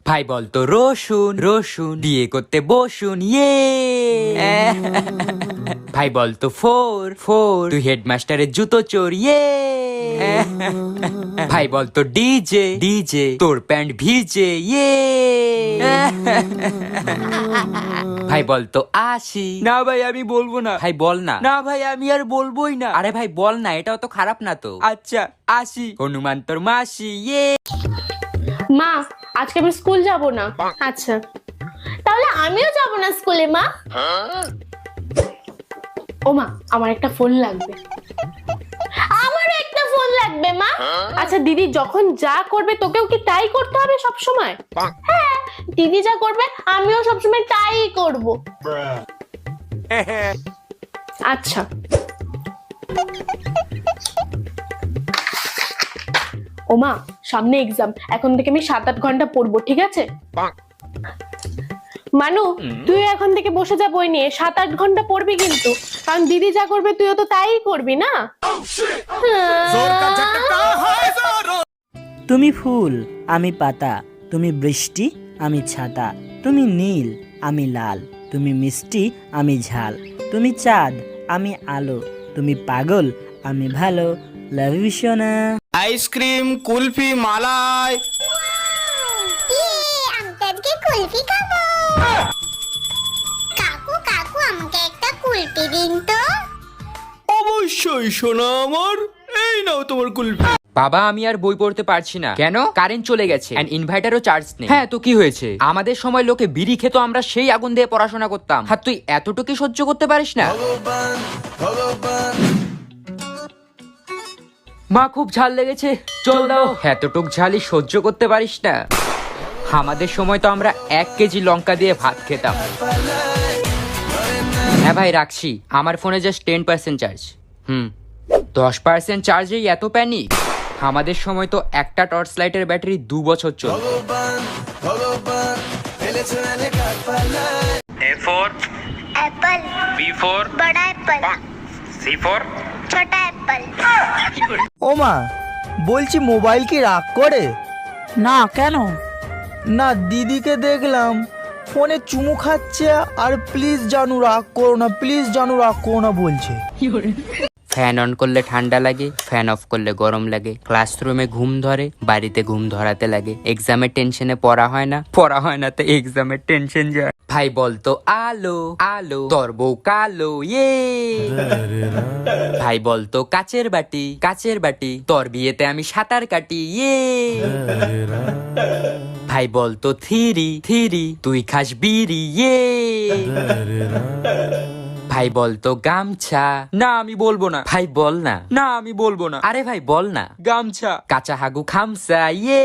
ভাই বলতো রসুন রসুন বিয়ে করতে বসুন ইয়ে ভাই বলতো ফোর ফোর তুই হেডমাস্টারের জুতো চোর ইয়ে ভাই বলতো ডিজে ডিজে তোর প্যান্ট ভিজে ইয়ে ভাই বলতো আসি। না ভাই আমি বলবো না। ভাই বল না। না ভাই আমি আর বলবোই না। আরে ভাই বল না, এটাও তো খারাপ না তো। আচ্ছা আসি। হনুমান তোর মাসি ইয়ে। মা আজকে আমি স্কুল যাব না। আচ্ছা তাহলে আমিও যাব না স্কুলে মা। ও মা আমার একটা ফোন লাগবে। আমারও একটা ফোন লাগবে মা। আচ্ছা দিদি যখন যা করবে তোকেও কি তাই করতে হবে সব সময়? হ্যাঁ দিদি যা করবে আমিও সব সময় তাই করব। আচ্ছা ওমা সামনে এক্সাম, এখন থেকে আমি 7-8 ঘন্টা পড়বো, ঠিক আছে? মানু তুই এখন থেকে বসে যা বই নিয়ে, 7-8 ঘন্টা পড়বি কিন্তু, কারণ দিদি যা করবে তুইও তো তাই করবি না। তুমি ফুল আমি পাতা, তুমি বৃষ্টি আমি ছাতা, তুমি নীল আমি লাল, তুমি মিষ্টি আমি ঝাল, তুমি চাঁদ আমি আলো, তুমি পাগল আমি ভালো, লাভ ইউ সোনা। আইসক্রিম কুলফি মালাই। আমি তো আজকে কুলফি খাবো। কাকু কাকু আমাকে একটা কুলফি দিন তো। অবশ্যই সোনা আমার, এই নাও তোমার কুলফি। বাবা আমি আর বই পড়তে পারছি না। কেন? কারেন্ট চলে গেছে এন্ড ইনভার্টারও চার্জ নেই। হ্যাঁ তো কি হয়েছে? আমাদের সময় লোকে বিড়ি খেত, আমরা সেই আগুন দিয়ে পড়াশোনা করতাম। আর তুই এতটুকু সহ্য করতে পারিস না? মা খুব ঝাল লেগেছে, চল দাও। এতটুক ঝালই সহ্য করতে পারিস না? আমাদের সময় তো আমরা 1 কেজি লঙ্কা দিয়ে ভাত খেতাম। হ্যাঁ ভাই রাখছি, আমার ফোনে জাস্ট 10% চার্জ। 10% চার্জেই এত প্যানিক? আমাদের সময় তো একটা টর্চ লাইটের ব্যাটারি 2 বছর চলতো। A4 एप्पल B4 बड़ा एप्पल C4 छोटा एप्पल। ও মা বলছি মোবাইল কি রাগ করে? না কেন? না দিদিকে দেখলাম ফোনে চুমু খাচ্ছে আর প্লিজ জানু রাগ করো না, প্লিজ জানু রাগ করো না বলছে। ফ্যান অন করলে ঠান্ডা লাগে, ফ্যান অফ করলে গরম লাগে, ক্লাসরুমে ঘুম ধরে, বাড়িতে ঘুম ধরাতে লাগে, এক্সামের টেনশনে পড়া হয় না, পড়া হয় না তো এক্সামের টেনশন যায়। ভাই বলতো আলো আলো তোর বউ কালো ইয়ে। ভাই বলতো কাচের বাটি তোর বিয়েতে আমি সাঁতার কাটি ইয়ে। ভাই বলতো থিরি থিরি তুই খাস বিড়ি ইয়ে। ভাই বলতো গামছা। না আমি বলবো না। ভাই বল না। না আমি বলবো না। আরে ভাই বল না। গামছা। কাঁচা হাগু খামসা ইয়ে।